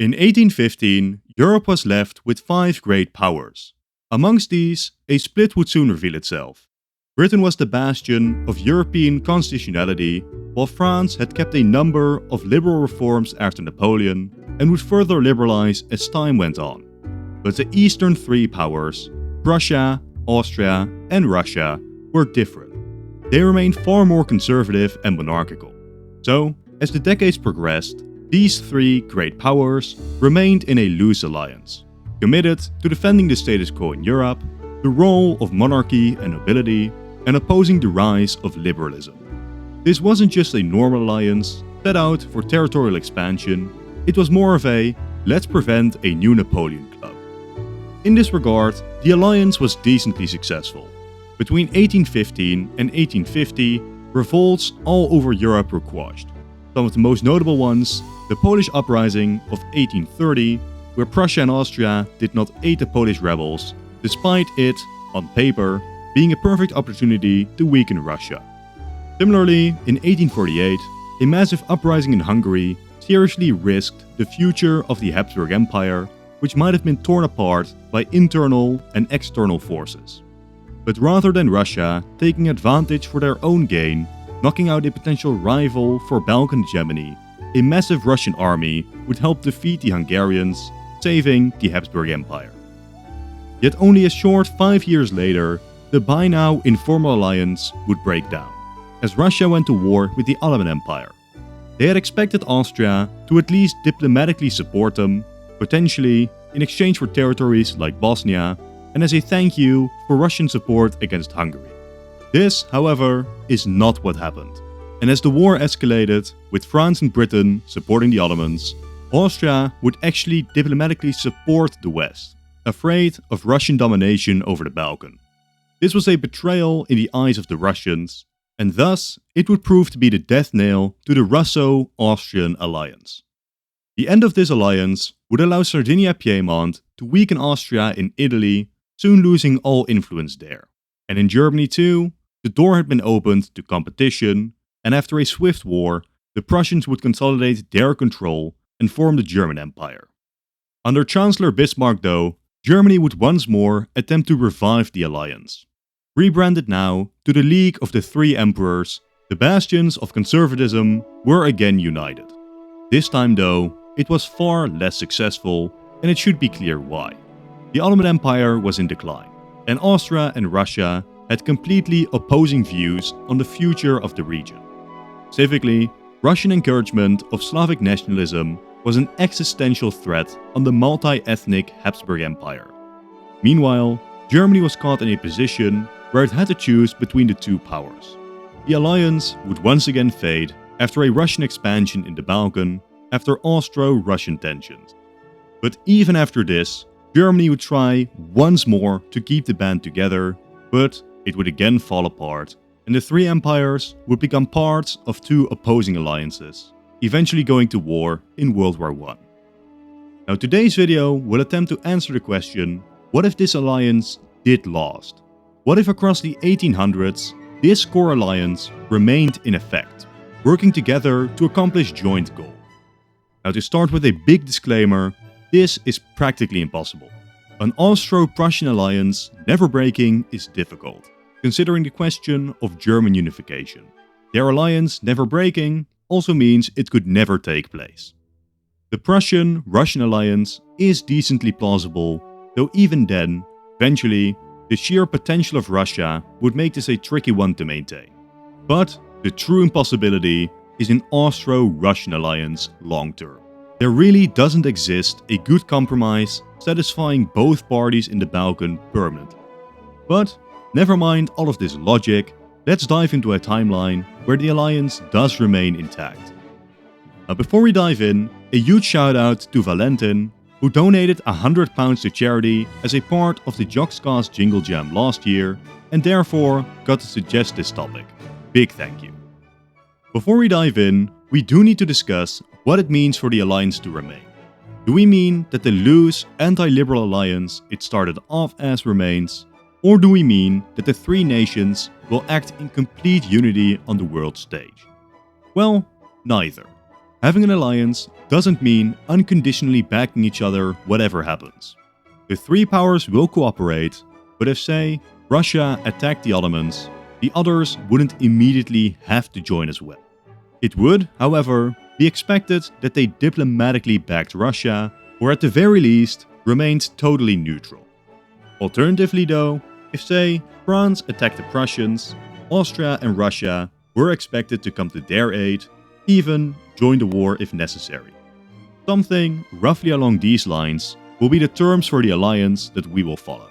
In 1815, Europe was left with five great powers. Amongst these, a split would soon reveal itself. Britain was the bastion of European constitutionality, while France had kept a number of liberal reforms after Napoleon and would further liberalize as time went on. But the Eastern three powers, Prussia, Austria, and Russia, were different. They remained far more conservative and monarchical. So, as the decades progressed, these three great powers remained in a loose alliance, committed to defending the status quo in Europe, the role of monarchy and nobility, and opposing the rise of liberalism. This wasn't just a normal alliance set out for territorial expansion, it was more of a let's prevent a new Napoleon club. In this regard, the alliance was decently successful. Between 1815 and 1850, revolts all over Europe were quashed. Some of the most notable ones, the Polish Uprising of 1830, where Prussia and Austria did not aid the Polish rebels, despite it, on paper, being a perfect opportunity to weaken Russia. Similarly, in 1848, a massive uprising in Hungary seriously risked the future of the Habsburg Empire, which might have been torn apart by internal and external forces. But rather than Russia taking advantage for their own gain, knocking out a potential rival for Balkan hegemony, a massive Russian army would help defeat the Hungarians, saving the Habsburg Empire. Yet only a short 5 years later, the by now informal alliance would break down, as Russia went to war with the Ottoman Empire. They had expected Austria to at least diplomatically support them, potentially in exchange for territories like Bosnia, and as a thank you for Russian support against Hungary. This, however, is not what happened. And as the war escalated, with France and Britain supporting the Ottomans, Austria would actually diplomatically support the West, afraid of Russian domination over the Balkan. This was a betrayal in the eyes of the Russians, and thus it would prove to be the death nail to the Russo-Austrian alliance. The end of this alliance would allow Sardinia-Piedmont to weaken Austria in Italy, soon losing all influence there. And in Germany too, the door had been opened to competition, and after a swift war, the Prussians would consolidate their control and form the German Empire. Under Chancellor Bismarck though, Germany would once more attempt to revive the alliance. Rebranded now to the League of the Three Emperors, the bastions of conservatism were again united. This time though, it was far less successful, and it should be clear why. The Ottoman Empire was in decline, and Austria and Russia had completely opposing views on the future of the region. Specifically, Russian encouragement of Slavic nationalism was an existential threat on the multi-ethnic Habsburg Empire. Meanwhile, Germany was caught in a position where it had to choose between the two powers. The alliance would once again fade after a Russian expansion in the Balkan, after Austro-Russian tensions. But even after this, Germany would try once more to keep the band together, but it would again fall apart, and the three empires would become parts of two opposing alliances, eventually going to war in World War I. Now today's video will attempt to answer the question, what if this alliance did last? What if across the 1800s, this core alliance remained in effect, working together to accomplish joint goal? Now to start with a big disclaimer, this is practically impossible. An Austro-Prussian alliance never breaking is difficult, considering the question of German unification. Their alliance never breaking also means it could never take place. The Prussian-Russian alliance is decently plausible, though even then, eventually, the sheer potential of Russia would make this a tricky one to maintain. But the true impossibility is an Austro-Russian alliance long-term. There really doesn't exist a good compromise satisfying both parties in the Balkan permanently. But never mind all of this logic, let's dive into a timeline where the alliance does remain intact. Now before we dive in, a huge shout out to Valentin, who donated £100 to charity as a part of the Jockscast Jingle Jam last year, and therefore got to suggest this topic. Big thank you. Before we dive in, we do need to discuss what it means for the alliance to remain. Do we mean that the loose, anti-liberal alliance it started off as remains, or do we mean that the three nations will act in complete unity on the world stage? Well, neither. Having an alliance doesn't mean unconditionally backing each other whatever happens. The three powers will cooperate, but if, say, Russia attacked the Ottomans, the others wouldn't immediately have to join as well. It would, however, be expected that they diplomatically backed Russia, or at the very least, remained totally neutral. Alternatively though, if, say, France attacked the Prussians, Austria and Russia were expected to come to their aid, even join the war if necessary. Something roughly along these lines will be the terms for the alliance that we will follow.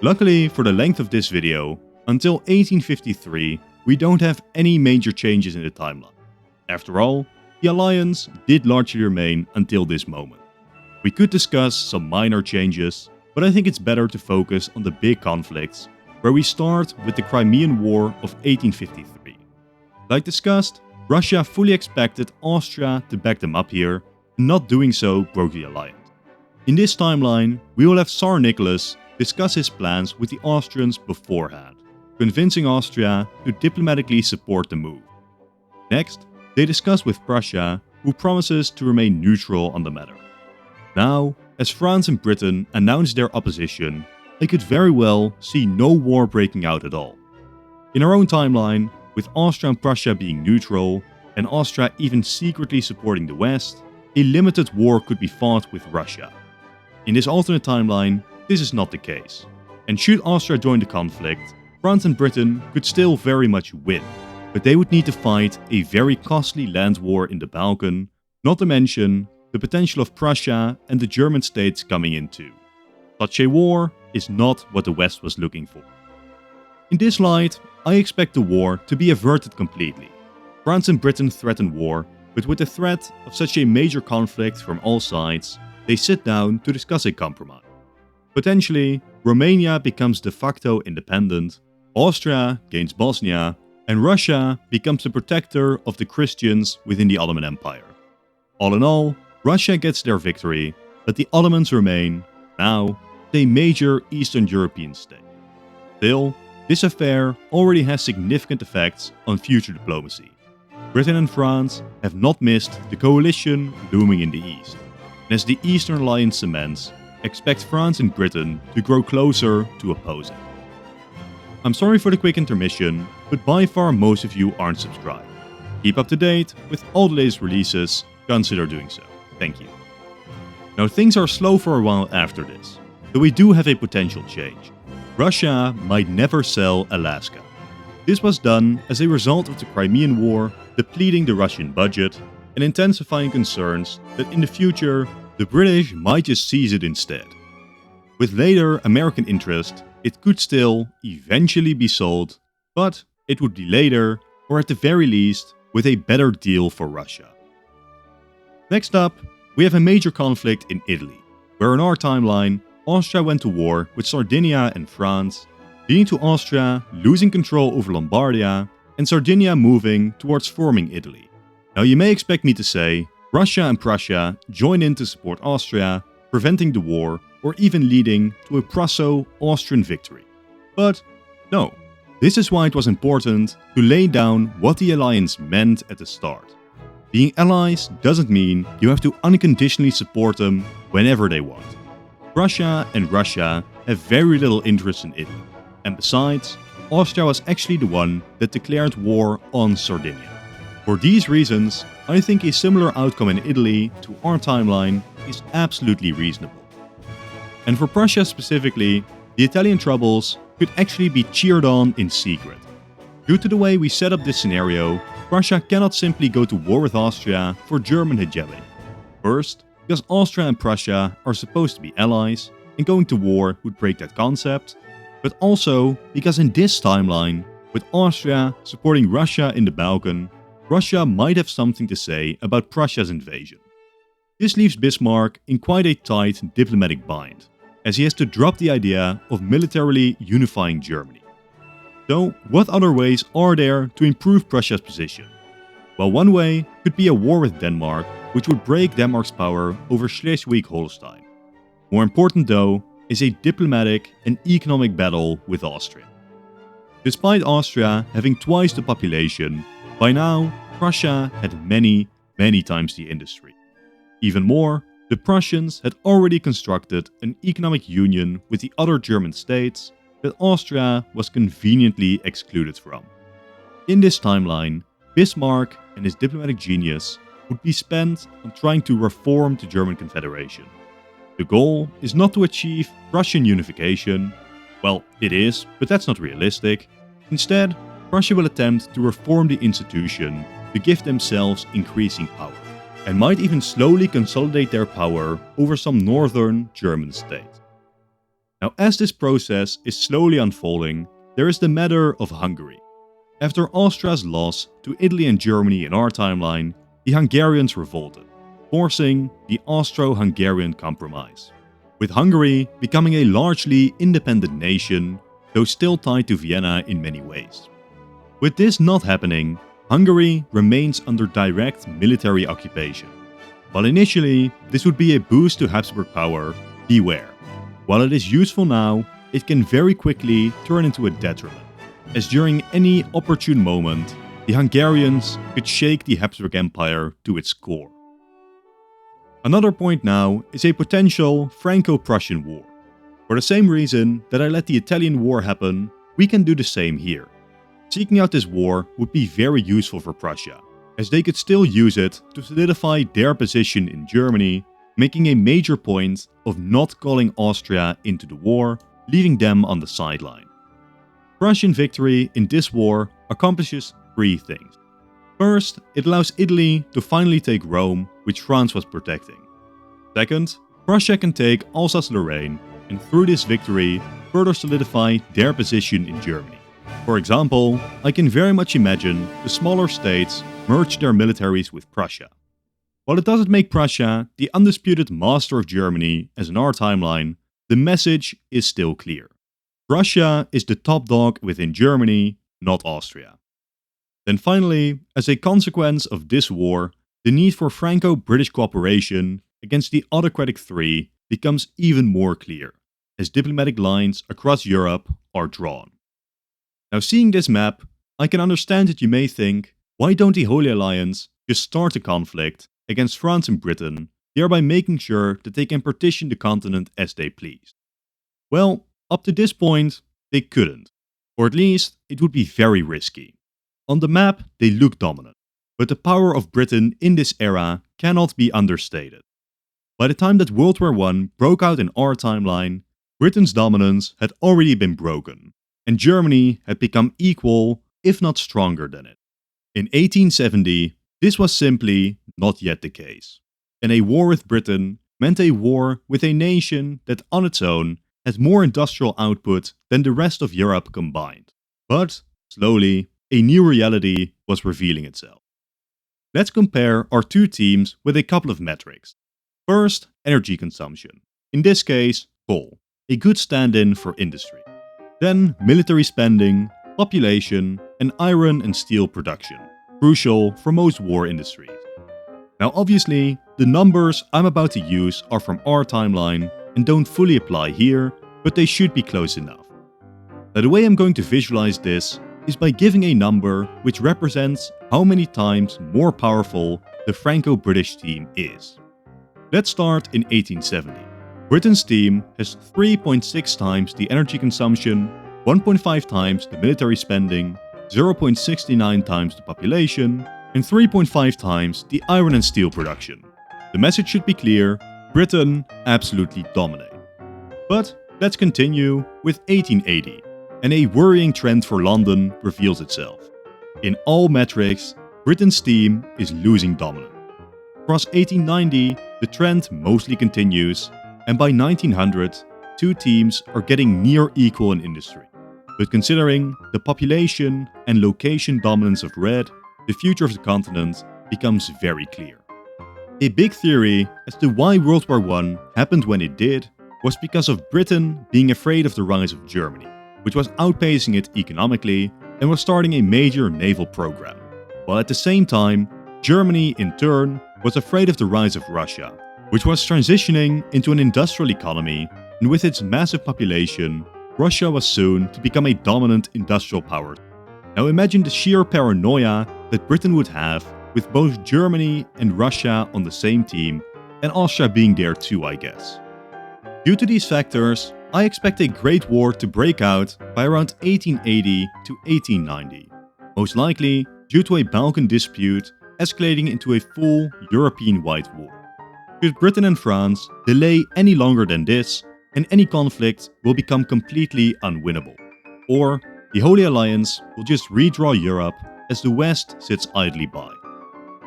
Luckily for the length of this video, until 1853 we don't have any major changes in the timeline. After all, the alliance did largely remain until this moment. We could discuss some minor changes, but I think it's better to focus on the big conflicts, where we start with the Crimean War of 1853. Like discussed, Russia fully expected Austria to back them up here, and not doing so broke the alliance. In this timeline, we will have Tsar Nicholas discuss his plans with the Austrians beforehand, convincing Austria to diplomatically support the move. Next, they discuss with Prussia, who promises to remain neutral on the matter. Now, as France and Britain announce their opposition, I could very well see no war breaking out at all. In our own timeline, with Austria and Prussia being neutral, and Austria even secretly supporting the West, a limited war could be fought with Russia. In this alternate timeline, this is not the case, and should Austria join the conflict, France and Britain could still very much win, but they would need to fight a very costly land war in the Balkan, not to mention the potential of Prussia and the German states coming in too. Such a war is not what the West was looking for. In this light, I expect the war to be averted completely. France and Britain threaten war, but with the threat of such a major conflict from all sides, they sit down to discuss a compromise. Potentially, Romania becomes de facto independent, Austria gains Bosnia, and Russia becomes the protector of the Christians within the Ottoman Empire. All in all, Russia gets their victory, but the Ottomans remain, now, a major Eastern European state. Still, this affair already has significant effects on future diplomacy. Britain and France have not missed the coalition looming in the East, and as the Eastern Alliance cements, expect France and Britain to grow closer to opposing. I'm sorry for the quick intermission, but by far most of you aren't subscribed. Keep up to date with all the latest releases, consider doing so. Thank you. Now things are slow for a while after this, though we do have a potential change. Russia might never sell Alaska. This was done as a result of the Crimean War depleting the Russian budget and intensifying concerns that in the future the British might just seize it instead. With later American interest, it could still eventually be sold, but it would be later, or at the very least, with a better deal for Russia. Next up, we have a major conflict in Italy, where in our timeline, Austria went to war with Sardinia and France, leading to Austria losing control over Lombardia and Sardinia moving towards forming Italy. Now you may expect me to say, Russia and Prussia join in to support Austria, preventing the war, or even leading to a Prusso-Austrian victory. But no, this is why it was important to lay down what the alliance meant at the start. Being allies doesn't mean you have to unconditionally support them whenever they want. Prussia and Russia have very little interest in Italy, and besides, Austria was actually the one that declared war on Sardinia. For these reasons, I think a similar outcome in Italy to our timeline is absolutely reasonable. And for Prussia specifically, the Italian troubles could actually be cheered on in secret. Due to the way we set up this scenario, Prussia cannot simply go to war with Austria for German hegemony. First, because Austria and Prussia are supposed to be allies, and going to war would break that concept, but also because in this timeline, with Austria supporting Russia in the Balkan, Russia might have something to say about Prussia's invasion. This leaves Bismarck in quite a tight diplomatic bind, as he has to drop the idea of militarily unifying Germany. So, what other ways are there to improve Prussia's position? Well, one way could be a war with Denmark, which would break Denmark's power over Schleswig-Holstein. More important though, is a diplomatic and economic battle with Austria. Despite Austria having twice the population, by now Prussia had many times the industry. Even more, the Prussians had already constructed an economic union with the other German states that Austria was conveniently excluded from. In this timeline, Bismarck and his diplomatic genius would be spent on trying to reform the German Confederation. The goal is not to achieve Prussian unification. Well, it is, but that's not realistic. Instead, Prussia will attempt to reform the institution to give themselves increasing power, and might even slowly consolidate their power over some northern German state. Now, as this process is slowly unfolding, there is the matter of Hungary. After Austria's loss to Italy and Germany in our timeline, the Hungarians revolted, forcing the Austro-Hungarian Compromise, with Hungary becoming a largely independent nation, though still tied to Vienna in many ways. With this not happening, Hungary remains under direct military occupation. While initially this would be a boost to Habsburg power, beware. While it is useful now, it can very quickly turn into a detriment, as during any opportune moment, the Hungarians could shake the Habsburg Empire to its core. Another point now is a potential Franco-Prussian War. For the same reason that I let the Italian War happen, we can do the same here. Seeking out this war would be very useful for Prussia, as they could still use it to solidify their position in Germany, making a major point of not calling Austria into the war, leaving them on the sideline. Prussian victory in this war accomplishes three things. First, it allows Italy to finally take Rome, which France was protecting. Second, Prussia can take Alsace-Lorraine, and through this victory, further solidify their position in Germany. For example, I can very much imagine the smaller states merge their militaries with Prussia. While it doesn't make Prussia the undisputed master of Germany as in our timeline, the message is still clear. Prussia is the top dog within Germany, not Austria. Then finally, as a consequence of this war, the need for Franco-British cooperation against the autocratic three becomes even more clear, as diplomatic lines across Europe are drawn. Now, seeing this map, I can understand that you may think, why don't the Holy Alliance just start a conflict against France and Britain, thereby making sure that they can partition the continent as they please? Well, up to this point, they couldn't. Or at least, it would be very risky. On the map, they look dominant, but the power of Britain in this era cannot be understated. By the time that World War I broke out in our timeline, Britain's dominance had already been broken, and Germany had become equal, if not stronger than it. In 1870, this was simply not yet the case, and a war with Britain meant a war with a nation that on its own had more industrial output than the rest of Europe combined. But, slowly, a new reality was revealing itself. Let's compare our two teams with a couple of metrics. First, energy consumption. In this case, coal, a good stand-in for industry. Then, military spending, population, and iron and steel production, crucial for most war industries. Now obviously, the numbers I'm about to use are from our timeline and don't fully apply here, but they should be close enough. Now the way I'm going to visualize this is by giving a number which represents how many times more powerful the Franco-British team is. Let's start in 1870. Britain's team has 3.6 times the energy consumption, 1.5 times the military spending, 0.69 times the population, and 3.5 times the iron and steel production. The message should be clear: Britain absolutely dominate. But let's continue with 1880, and a worrying trend for London reveals itself. In all metrics, Britain's team is losing dominance. Across 1890, the trend mostly continues, and by 1900, two teams are getting near equal in industry. But considering the population and location dominance of red, the future of the continent becomes very clear. A big theory as to why World War I happened when it did was because of Britain being afraid of the rise of Germany, which was outpacing it economically and was starting a major naval program, while at the same time, Germany in turn was afraid of the rise of Russia, which was transitioning into an industrial economy, and with its massive population, Russia was soon to become a dominant industrial power. Now imagine the sheer paranoia that Britain would have, with both Germany and Russia on the same team, and Austria being there too, I guess. Due to these factors, I expect a Great War to break out by around 1880 to 1890, most likely due to a Balkan dispute escalating into a full European-wide war. Should Britain and France delay any longer than this, and any conflict will become completely unwinnable. Or the Holy Alliance will just redraw Europe as the West sits idly by.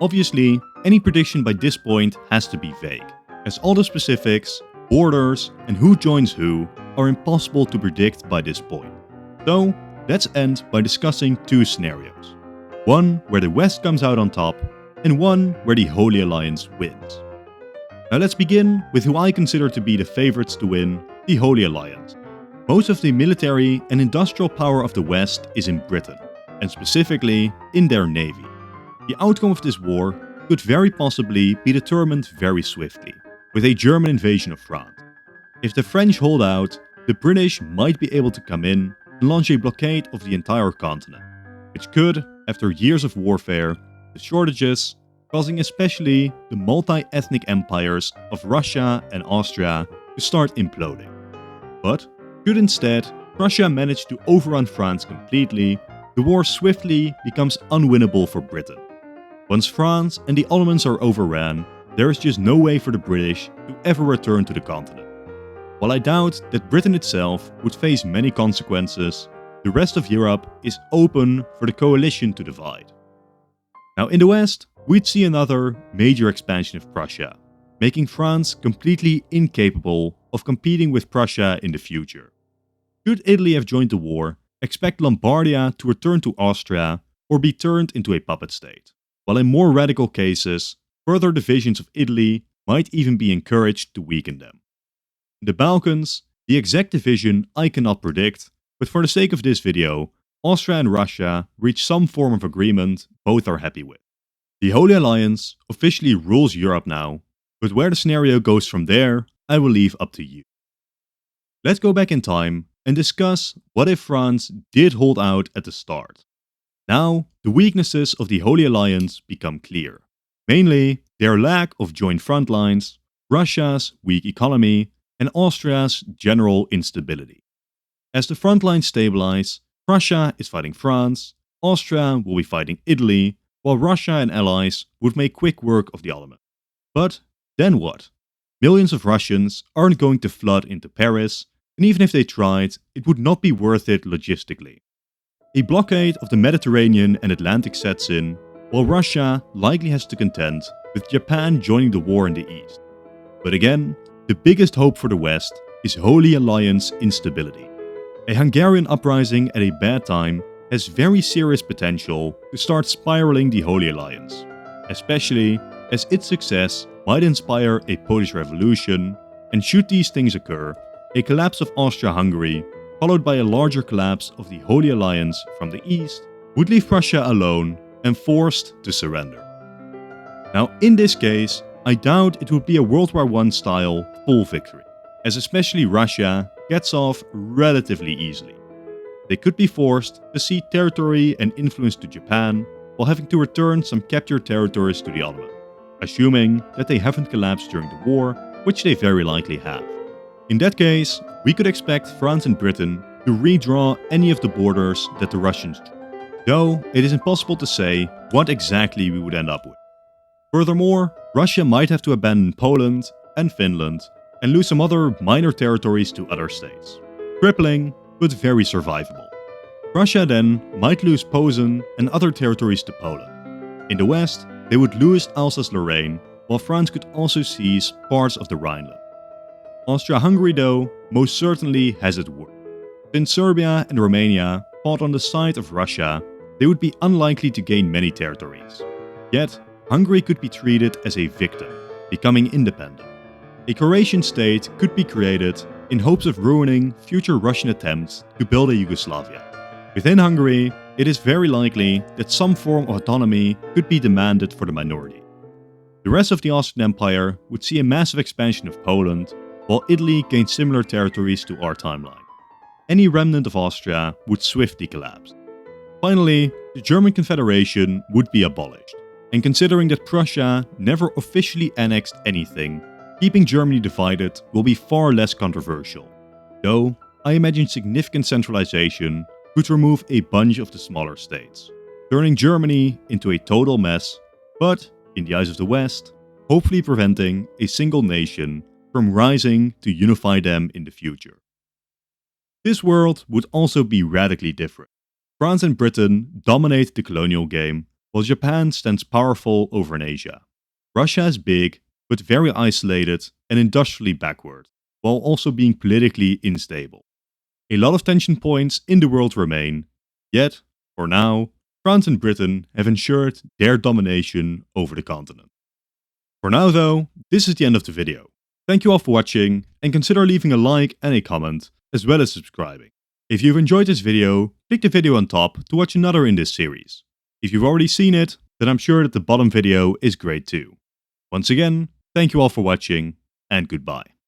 Obviously, any prediction by this point has to be vague, as all the specifics, borders, and who joins who are impossible to predict by this point. So, let's end by discussing two scenarios. One where the West comes out on top, and one where the Holy Alliance wins. Now let's begin with who I consider to be the favorites to win, the Holy Alliance. Most of the military and industrial power of the West is in Britain, and specifically in their navy. The outcome of this war could very possibly be determined very swiftly, with a German invasion of France. If the French hold out, the British might be able to come in and launch a blockade of the entire continent, which could, after years of warfare, the shortages, causing especially the multi-ethnic empires of Russia and Austria to start imploding. But should instead Prussia manage to overrun France completely, the war swiftly becomes unwinnable for Britain. Once France and the Ottomans are overran, there is just no way for the British to ever return to the continent. While I doubt that Britain itself would face many consequences, the rest of Europe is open for the coalition to divide. Now in the West, we'd see another major expansion of Prussia, making France completely incapable of competing with Prussia in the future. Should Italy have joined the war, expect Lombardia to return to Austria or be turned into a puppet state, while in more radical cases, further divisions of Italy might even be encouraged to weaken them. In the Balkans, the exact division I cannot predict, but for the sake of this video, Austria and Russia reach some form of agreement both are happy with. The Holy Alliance officially rules Europe now, but where the scenario goes from there, I will leave up to you. Let's go back in time and discuss what if France did hold out at the start. Now, the weaknesses of the Holy Alliance become clear. Mainly, their lack of joint front lines, Russia's weak economy, and Austria's general instability. As the front lines stabilize, Prussia is fighting France, Austria will be fighting Italy, while Russia and allies would make quick work of the Ottomans. But then what? Millions of Russians aren't going to flood into Paris, and even if they tried, it would not be worth it logistically. A blockade of the Mediterranean and Atlantic sets in, while Russia likely has to contend with Japan joining the war in the east. But again, the biggest hope for the West is Holy Alliance instability. A Hungarian uprising at a bad time has very serious potential to start spiraling the Holy Alliance, especially as its success might inspire a Polish revolution, and should these things occur, a collapse of Austria-Hungary, followed by a larger collapse of the Holy Alliance from the east, would leave Prussia alone and forced to surrender. Now in this case, I doubt it would be a World War I style full victory, as especially Russia gets off relatively easily. They could be forced to cede territory and influence to Japan, while having to return some captured territories to the Ottomans, assuming that they haven't collapsed during the war, which they very likely have. In that case, we could expect France and Britain to redraw any of the borders that the Russians drew, though it is impossible to say what exactly we would end up with. Furthermore, Russia might have to abandon Poland and Finland and lose some other minor territories to other states. Crippling, but very survivable. Russia then might lose Posen and other territories to Poland. In the west, they would lose Alsace-Lorraine, while France could also seize parts of the Rhineland. Austria-Hungary, though, most certainly has it worse. Since Serbia and Romania fought on the side of Russia, they would be unlikely to gain many territories. Yet, Hungary could be treated as a victim, becoming independent. A Croatian state could be created in hopes of ruining future Russian attempts to build a Yugoslavia. Within Hungary, it is very likely that some form of autonomy could be demanded for the minority. The rest of the Austrian Empire would see a massive expansion of Poland, while Italy gained similar territories to our timeline. Any remnant of Austria would swiftly collapse. Finally, the German Confederation would be abolished, and considering that Prussia never officially annexed anything, keeping Germany divided will be far less controversial. Though, I imagine significant centralization could remove a bunch of the smaller states, turning Germany into a total mess, but, in the eyes of the West, hopefully preventing a single nation from rising to unify them in the future. This world would also be radically different. France and Britain dominate the colonial game, while Japan stands powerful over in Asia. Russia is big, but very isolated and industrially backward, while also being politically unstable. A lot of tension points in the world remain, yet, for now, France and Britain have ensured their domination over the continent. For now though, this is the end of the video. Thank you all for watching, and consider leaving a like and a comment, as well as subscribing. If you've enjoyed this video, click the video on top to watch another in this series. If you've already seen it, then I'm sure that the bottom video is great too. Once again, thank you all for watching, and goodbye.